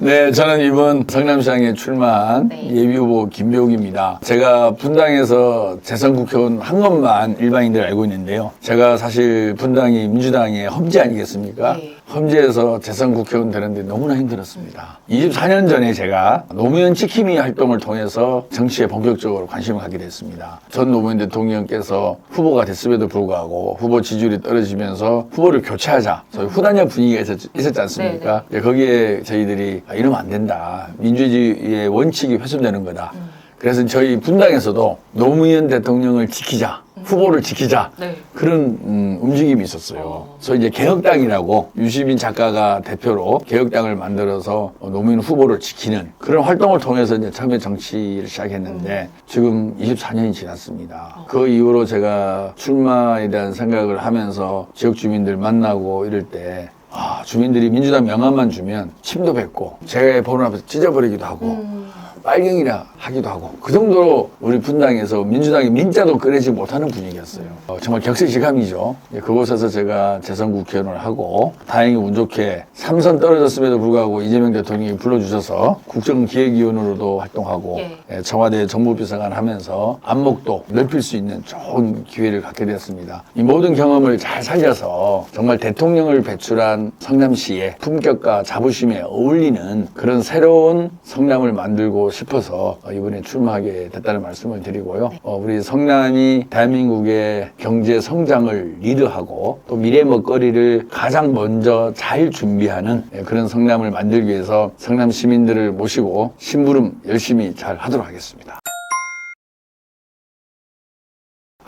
네, 저는 이번 성남시장에 출마한 예비후보 김배욱입니다. 제가 분당에서 재선 국회의원 한 것만 일반인들 알고 있는데요. 제가 사실 분당이 민주당의 험지 아니겠습니까? 네. 험지에서 재선 국회의원 되는데 너무나 힘들었습니다. 24년 전에 제가 노무현 지킴이 활동을 통해서 정치에 본격적으로 관심을 갖게 됐습니다. 전 노무현 대통령께서 후보가 됐음에도 불구하고 후보 지지율이 떨어지면서 후보를 교체하자. 저희 후단협 분위기가 있었지 않습니까? 거기에 저희들이 이러면 안 된다. 민주주의의 원칙이 훼손되는 거다. 그래서 저희 분당에서도 노무현 대통령을 지키자. 후보를 지키자. 그런 움직임이 있었어요. 그래서 이제 개혁당이라고 유시민 작가가 대표로 개혁당을 만들어서 노무현 후보를 지키는 그런 활동을 통해서 이제 처음에 정치를 시작했는데 지금 24년이 지났습니다. 그 이후로 제가 출마에 대한 생각을 하면서 지역 주민들 만나고 이럴 때 주민들이 민주당 명함만 주면 침도 뱉고 제 번호 앞에서 찢어버리기도 하고 빨갱이라 하기도 하고 그 정도로 우리 분당에서 민주당이 민자도 꺼내지 못하는 분위기였어요. 정말 격세지감이죠. 그곳에서 제가 재선 국회의원을 하고 다행히 운 좋게 3선 떨어졌음에도 불구하고 이재명 대통령이 불러주셔서 국정기획위원으로도 활동하고 청와대 정무비서관 하면서 안목도 넓힐 수 있는 좋은 기회를 갖게 되었습니다. 이 모든 경험을 잘 살려서 정말 대통령을 배출한 성남시의 품격과 자부심에 어울리는 그런 새로운 성남을 만들고 싶어서 이번에 출마하게 됐다는 말씀을 드리고요. 우리 성남이 대한민국의 경제 성장을 리드하고 또 미래 먹거리를 가장 먼저 잘 준비하는 그런 성남을 만들기 위해서 성남 시민들을 모시고 심부름 열심히 잘 하도록 하겠습니다.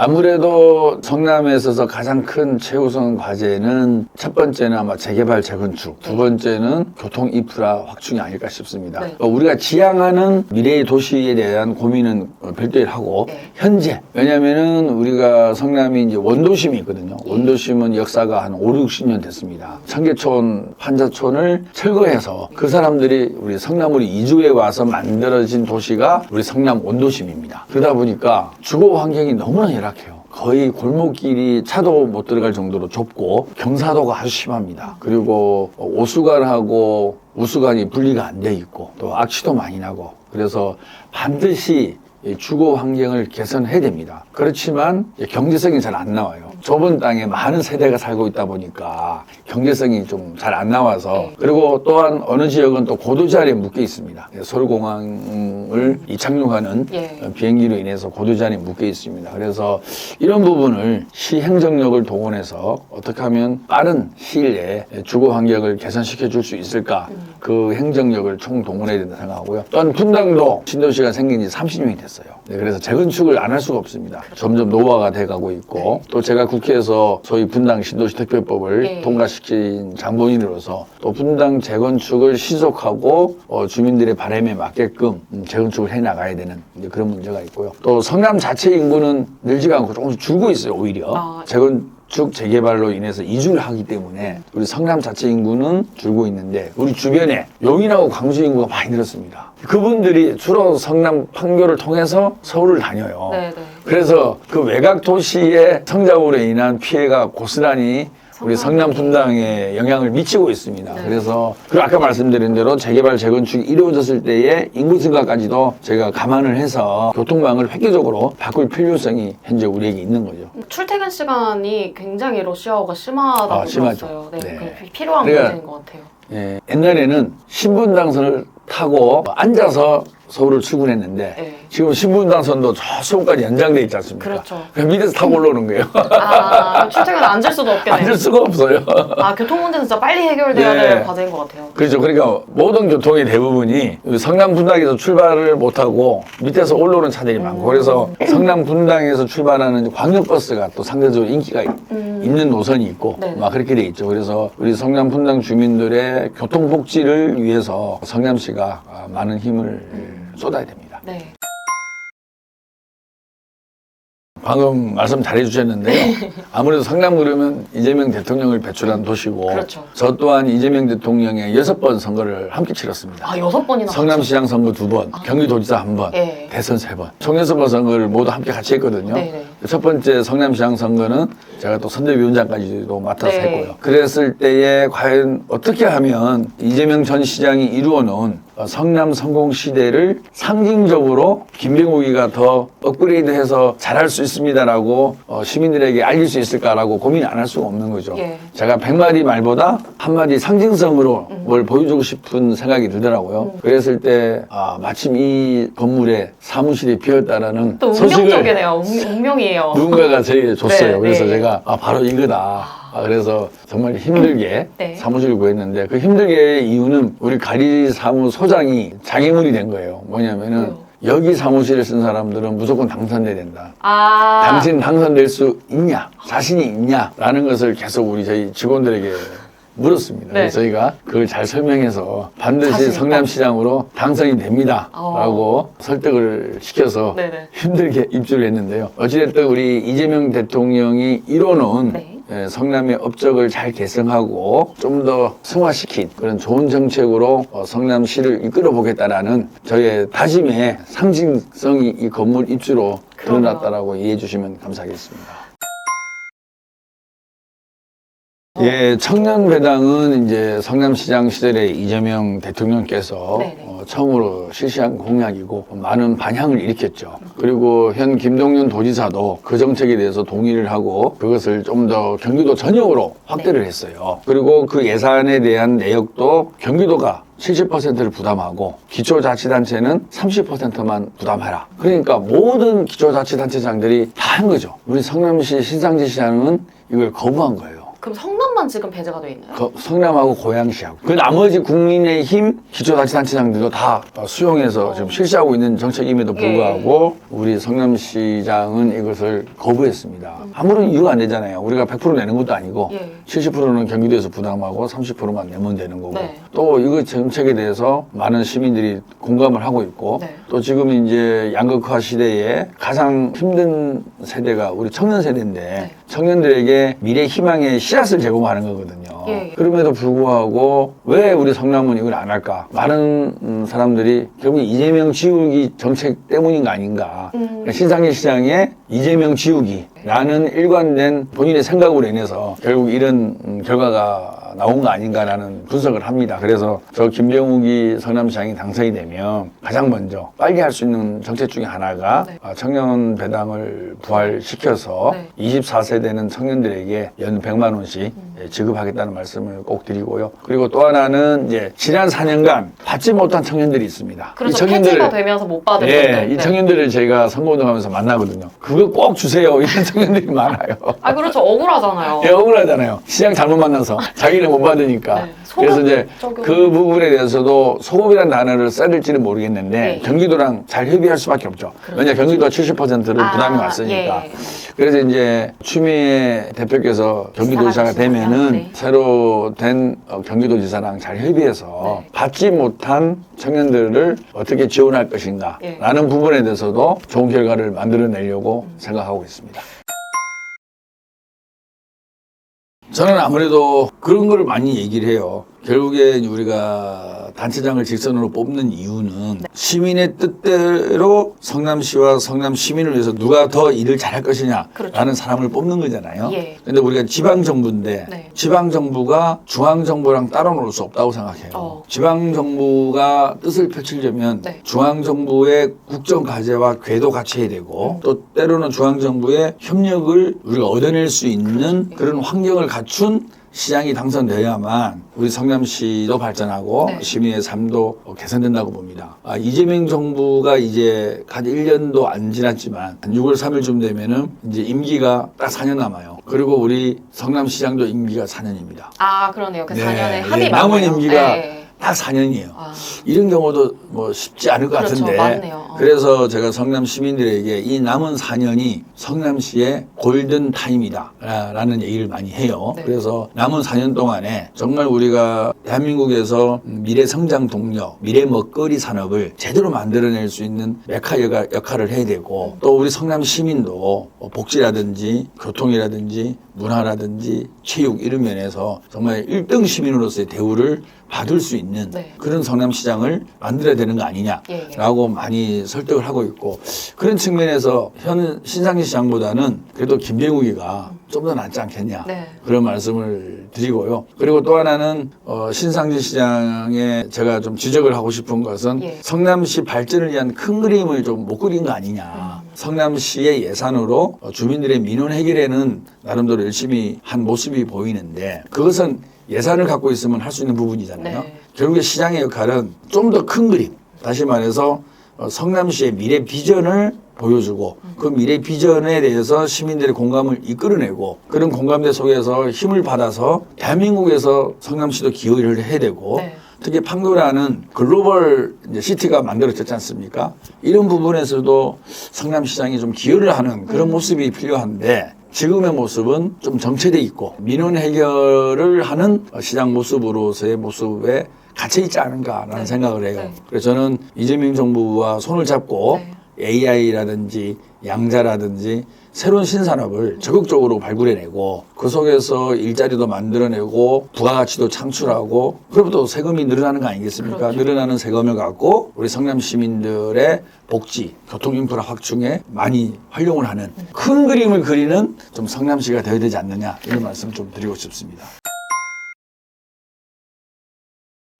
아무래도 성남에 있어서 가장 큰 최우선 과제는 첫 번째는 아마 재개발, 재건축, 두 번째는 교통 인프라 확충이 아닐까 싶습니다. 우리가 지향하는 미래의 도시에 대한 고민은 별도로 하고 현재 왜냐면은 우리가 성남이 이제 원도심이 있거든요. 원도심은 역사가 한 5, 60년 됐습니다. 청계촌, 판자촌을 철거해서 그 사람들이 우리 성남으로 이주해 와서 만들어진 도시가 우리 성남 원도심입니다. 그러다 보니까 주거 환경이 너무나 열악해요. 거의 골목길이 차도 못 들어갈 정도로 좁고 경사도가 아주 심합니다. 그리고 오수관하고 우수관이 분리가 안 돼 있고 또 악취도 많이 나고 그래서 반드시 주거 환경을 개선해야 됩니다. 그렇지만 경제성이 잘 안 나와요. 좁은 땅에 많은 세대가 살고 있다 보니까 경제성이 좀 잘 안 나와서 그리고 또한 어느 지역은 또 고도자리에 묶여 있습니다. 서울공항을 이착륙하는 비행기로 인해서 고도자리에 묶여 있습니다. 그래서 이런 부분을 시 행정력을 동원해서 어떻게 하면 빠른 시일 내에 주거 환경을 개선시켜 줄 수 있을까 그 행정력을 총동원해야 된다 생각하고요. 또한 분당도 신도시가 생긴 지 30년이 됐어요. 그래서 재건축을 안 할 수가 없습니다. 점점 노후화가 돼가고 있고 또 제가 국회에서 소위 분당 신도시 특별법을 통과시킨 장본인으로서 또 분당 재건축을 시속하고 주민들의 바람에 맞게끔 재건축을 해나가야 되는 그런 문제가 있고요. 또 성남 자체 인구는 늘지가 않고 조금씩 줄고 있어요. 오히려 재건축 재개발로 인해서 이주를 하기 때문에 우리 성남 자체 인구는 줄고 있는데 우리 주변에 용인하고 광주 인구가 많이 늘었습니다. 그분들이 주로 성남 판교를 통해서 서울을 다녀요. 그래서 그 외곽 도시의 성장으로 인한 피해가 고스란히 우리 성남 분당에 영향을 미치고 있습니다. 그래서 그리고 아까 말씀드린 대로 재개발, 재건축이 이루어졌을 때의 인구 증가까지도 저희가 감안을 해서 교통망을 획기적으로 바꿀 필요성이 현재 우리에게 있는 거죠. 출퇴근 시간이 굉장히 러시아워가 심하다고 들었어요. 필요한 문제인 것 같아요. 옛날에는 신분당선을 타고 앉아서 서울을 출근했는데 지금 신분당선도 저 서울까지 연장돼 있지 않습니까? 그렇죠. 그냥 밑에서 타고 올라오는 거예요. 출퇴근 앉을 수도 없겠네요. 앉을 수가 없어요. 교통 문제는 진짜 빨리 해결돼야 될 과제인 것 같아요. 그렇죠. 그러니까 모든 교통의 대부분이 성남 분당에서 출발을 못하고 밑에서 올라오는 차들이 많고 그래서 성남 분당에서 출발하는 광역버스가 또 상대적으로 인기가 있는 노선이 있고 막 그렇게 돼 있죠. 그래서 우리 성남 분당 주민들의 교통복지를 위해서 성남시가 많은 힘을 쏟아야 됩니다. 방금 말씀 잘해 주셨는데요. 아무래도 성남 그러면 이재명 대통령을 배출한 도시고 그렇죠. 저 또한 이재명 대통령의 6번 선거를 함께 치렀습니다. 아, 6번이나. 성남시장 선거 2번, 경기도지사 1번, 예. 대선 3번, 총선거 선거를 모두 함께 같이 했거든요. 네네. 첫 번째 성남시장 선거는 제가 또 선대위원장까지도 맡아서 네. 했고요. 그랬을 때에 과연 어떻게 하면 이재명 전 시장이 이루어놓은 성남 성공 시대를 상징적으로 김병욱이가 더 업그레이드해서 잘할 수 있습니다라고 시민들에게 알릴 수 있을까라고 고민 안 할 수가 없는 거죠. 예. 제가 100마디 말보다 한마디 상징성으로 뭘 보여주고 싶은 생각이 들더라고요. 그랬을 때 마침 이 건물에 사무실이 비었다라는 또 소식을 운명적이네요. 운명이에요. 누군가가 저에게 줬어요. 네, 그래서 네. 제가 바로 이거다. 그래서 정말 힘들게 네. 사무실을 구했는데 그 힘들게의 이유는 우리 관리 사무소장이 장애물이 된 거예요. 뭐냐면은 왜요? 여기 사무실을 쓴 사람들은 무조건 당선돼야 된다. 아. 당신 당선될 수 있냐? 자신이 있냐? 라는 것을 계속 우리 저희 직원들에게 물었습니다. 네. 그래서 저희가 그걸 잘 설명해서 반드시 자신 있다. 성남시장으로 당선이 됩니다. 라고 설득을 시켜서 네네. 힘들게 입주를 했는데요. 어찌됐든 우리 이재명 대통령이 이뤄놓은 네. 성남의 업적을 잘 개성하고 좀 더 승화시킨 그런 좋은 정책으로 성남시를 이끌어 보겠다라는 저의 다짐의 상징성이 이 건물 입주로 드러났다라고 이해해 주시면 감사하겠습니다. 예, 청년배당은 이제 성남시장 시절에 이재명 대통령께서 네네. 처음으로 실시한 공약이고 많은 반향을 일으켰죠. 그리고 현 김동연 도지사도 그 정책에 대해서 동의를 하고 그것을 좀 더 경기도 전역으로 확대를 했어요. 그리고 그 예산에 대한 내역도 경기도가 70%를 부담하고 기초자치단체는 30%만 부담하라. 그러니까 모든 기초자치단체장들이 다 한 거죠. 우리 성남시 신상지 시장은 이걸 거부한 거예요. 그럼 성남만 지금 배제가 돼 있나요? 성남하고 고양시하고 그 나머지 국민의힘 기초자치단체장들도 다 수용해서 지금 실시하고 있는 정책임에도 불구하고 우리 성남시장은 이것을 거부했습니다. 아무런 이유가 안 되잖아요. 우리가 100% 내는 것도 아니고 예. 70%는 경기도에서 부담하고 30%만 내면 되는 거고 네. 또 이거 정책에 대해서 많은 시민들이 공감을 하고 있고 네. 또 지금 이제 양극화 시대에 가장 힘든 세대가 우리 청년 세대인데 네. 청년들에게 미래 희망의 씨앗을 제공하는 거거든요. 예. 그럼에도 불구하고 왜 우리 성남은 이걸 안 할까? 많은 사람들이 결국 이재명 지우기 정책 때문인 거 아닌가? 신상지 시장에 이재명 지우기라는 일관된 본인의 생각으로 인해서 결국 이런 결과가 나온 거 아닌가라는 분석을 합니다. 그래서 저 김병욱이 성남시장이 당선이 되면 가장 먼저 빨리 할 수 있는 정책 중에 하나가 네. 청년 배당을 부활시켜서 네. 24세 되는 청년들에게 연 100만 원씩 지급하겠다는 말씀을 꼭 드리고요. 그리고 또 하나는 이제 지난 4년간 받지 못한 청년들이 있습니다. 그래서 폐지가 되면서 못 받은 분들. 이 청년들을 저희가 선거운동하면서 만나거든요. 그거 꼭 주세요. 이런 청년들이 많아요. 아, 그렇죠. 억울하잖아요. 예, 억울하잖아요. 시장 잘못 만나서 자기는 못 받으니까. 네, 그래서 이제 적용. 그 부분에 대해서도 소급이라는 단어를 써야 될지는 모르겠는데 네. 경기도랑 잘 협의할 수밖에 없죠. 왜냐 경기도가 70%를 부담이 왔으니까. 예. 그래서 이제 추미애 대표께서 경기도지사가 되면은 네. 새로 된 경기도지사랑 잘 협의해서 네. 받지 못한 청년들을 어떻게 지원할 것인가 예. 라는 부분에 대해서도 좋은 결과를 만들어내려고 생각하고 있습니다. 저는 아무래도 그런 걸 많이 얘기를 해요. 결국에 우리가 단체장을 직선으로 뽑는 이유는 시민의 뜻대로 성남시와 성남 시민을 위해서 누가 더 일을 잘할 것이냐라는 그렇죠. 사람을 뽑는 거잖아요. 예. 근데 우리가 지방정부인데 네. 지방정부가 중앙정부랑 따로 놀 수 없다고 생각해요. 지방정부가 뜻을 펼치려면 네. 중앙정부의 국정과제와 궤도 갖춰야 되고 또 때로는 중앙정부의 협력을 우리가 얻어낼 수 있는 그런 환경을 갖춘 시장이 당선되어야만 우리 성남시도 발전하고 네. 시민의 삶도 개선된다고 봅니다. 이재명 정부가 이제 한 1년도 안 지났지만 한 6월 3일쯤 되면은 이제 임기가 딱 4년 남아요. 그리고 우리 성남시장도 임기가 4년입니다. 아, 그러네요. 그 4년에 합의 남은 맞네요. 임기가 네. 딱 4년이에요. 아. 이런 경우도 뭐 쉽지 않을 것 그렇죠, 같은데. 맞네요. 그래서 제가 성남 시민들에게 이 남은 4년이 성남시의 골든 타임이다 라는 얘기를 많이 해요. 네. 그래서 남은 4년 동안에 정말 우리가 대한민국에서 미래 성장 동력, 미래 먹거리 산업을 제대로 만들어낼 수 있는 메카 역할을 해야 되고, 또 우리 성남 시민도 복지라든지 교통이라든지 문화라든지 체육 이런 면에서 정말 1등 시민으로서의 대우를 받을 수 있는 네. 그런 성남시장을 만들어야 되는 거 아니냐라고 많이 설득을 하고 있고, 그런 측면에서 현 신상시 시장보다는 그래도 김병욱이가 좀 더 낫지 않겠냐, 네. 그런 말씀을 드리고요. 그리고 또 하나는 신상시 시장에 제가 좀 지적을 하고 싶은 것은 예. 성남시 발전을 위한 큰 그림을 좀 못 그린 거 아니냐. 성남시의 예산으로 주민들의 민원 해결에는 나름대로 열심히 한 모습이 보이는데, 그것은 예산을 갖고 있으면 할 수 있는 부분이잖아요. 네. 결국에 시장의 역할은 좀 더 큰 그림, 다시 말해서 성남시의 미래 비전을 보여주고, 그 미래 비전에 대해서 시민들의 공감을 이끌어내고, 그런 공감대 속에서 힘을 받아서 대한민국에서 성남시도 기여를 해야 되고, 네. 특히 판교라는 글로벌 이제 시티가 만들어졌지 않습니까? 이런 부분에서도 성남시장이 좀 기여를 하는 그런 모습이 필요한데, 지금의 모습은 좀 정체돼 있고 민원 해결을 하는 시장 모습으로서의 모습에 갇혀 있지 않은가라는 네. 생각을 해요. 네. 그래서 저는 이재명 정부와 손을 잡고 네. AI라든지 양자라든지 새로운 신산업을 적극적으로 발굴해내고, 그 속에서 일자리도 만들어내고 부가가치도 창출하고, 그러면 또 세금이 늘어나는 거 아니겠습니까? 그렇죠. 늘어나는 세금을 갖고 우리 성남 시민들의 복지, 교통 인프라 확충에 많이 활용을 하는 큰 그림을 그리는 좀 성남시가 되어야 되지 않느냐, 이런 말씀 좀 드리고 싶습니다.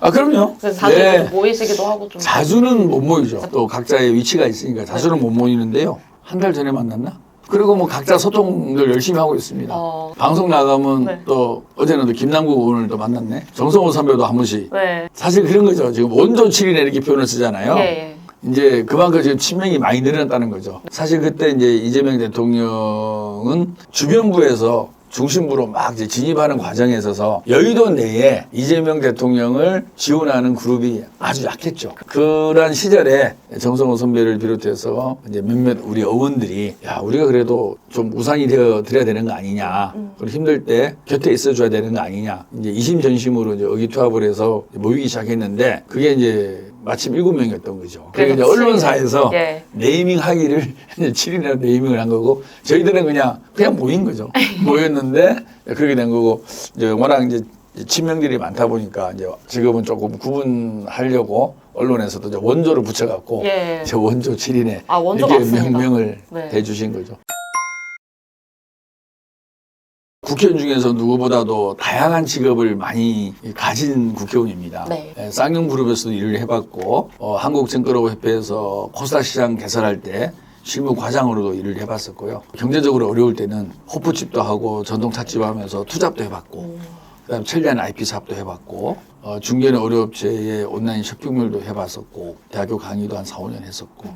아, 그럼요. 그래서 자주 모이시기도 하고 좀. 자주는 못 모이죠. 또 각자의 위치가 있으니까 자주는 못 모이는데요. 한 달 전에 만났나? 그리고 뭐 각자 소통을 열심히 하고 있습니다. 방송 나가면 네. 또 어제는 또 김남국 의원을 또 만났네. 정성호 선배도 한 번씩. 네. 사실 그런 거죠. 지금 원조 7이네 이렇게 표현을 쓰잖아요. 예. 이제 그만큼 지금 친명이 많이 늘어났다는 거죠. 사실 그때 이제 이재명 대통령은 주변부에서 중심부로 막 이제 진입하는 과정에 있어서 여의도 내에 이재명 대통령을 지원하는 그룹이 아주 약했죠. 그런 시절에 정성호 선배를 비롯해서 이제 몇몇 우리 의원들이, 야, 우리가 그래도 좀 우상이 되어 드려야 되는 거 아니냐. 그리고 힘들 때 곁에 있어줘야 되는 거 아니냐. 이제 이심전심으로 이제 의기투합을 해서 모이기 시작했는데, 그게 이제 마침 7명이었던 거죠. 그래서 이제 언론사에서 예. 네이밍 하기를 7인이라고 네이밍을 한 거고, 저희들은 그냥 모인 거죠. 모였는데 그렇게 된 거고, 이제 워낙 이제 친명들이 많다 보니까 이제 지금은 조금 구분하려고 언론에서도 이제 원조를 붙여갖고 예. 저 원조 7인에 원조 이렇게 맞습니다. 명명을 네. 대주신 거죠. 국회의원 중에서 누구보다도 다양한 직업을 많이 가진 국회의원입니다. 네. 쌍용그룹에서도 일을 해봤고, 한국증권업협회에서 코스닥 시장 개설할 때 실무 과장으로도 일을 해봤었고요. 경제적으로 어려울 때는 호프집도 하고 전동차집 하면서 투잡도 해봤고, 그다음에 천리안 IP 사업도 해봤고, 중견의 어려업체의 온라인 쇼핑몰도 해봤었고, 대학교 강의도 한 4, 5년 했었고,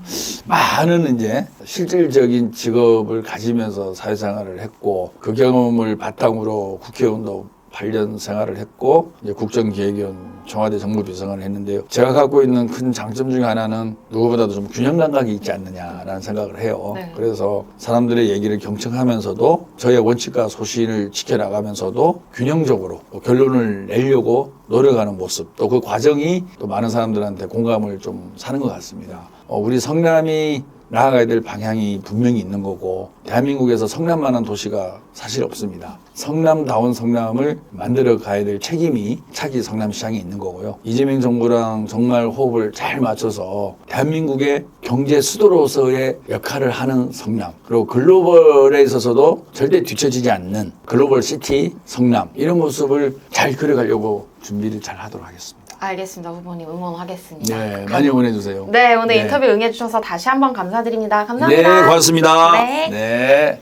많은 이제 실질적인 직업을 가지면서 사회생활을 했고, 그 경험을 바탕으로 국회의원도 8년 생활을 했고, 이제 국정기획위원, 청와대 정무비서관을 했는데요. 제가 갖고 있는 큰 장점 중에 하나는 누구보다도 좀 균형 감각이 있지 않느냐라는 생각을 해요. 네. 그래서 사람들의 얘기를 경청하면서도 저의 원칙과 소신을 지켜나가면서도 균형적으로 결론을 내려고 노력하는 모습, 또 그 과정이 또 많은 사람들한테 공감을 좀 사는 것 같습니다. 우리 성남이 나아가야 될 방향이 분명히 있는 거고, 대한민국에서 성남만한 도시가 사실 없습니다. 성남다운 성남을 만들어 가야 될 책임이 차기 성남시장에 있는 거고요. 이재명 정부랑 정말 호흡을 잘 맞춰서 대한민국의 경제 수도로서의 역할을 하는 성남, 그리고 글로벌에 있어서도 절대 뒤처지지 않는 글로벌 시티 성남, 이런 모습을 잘 그려가려고 준비를 잘 하도록 하겠습니다. 알겠습니다. 후보님 응원하겠습니다. 네, 많이 응원해주세요. 네, 오늘 네. 인터뷰 응해주셔서 다시 한번 감사드립니다. 감사합니다. 네, 고맙습니다. 네. 네.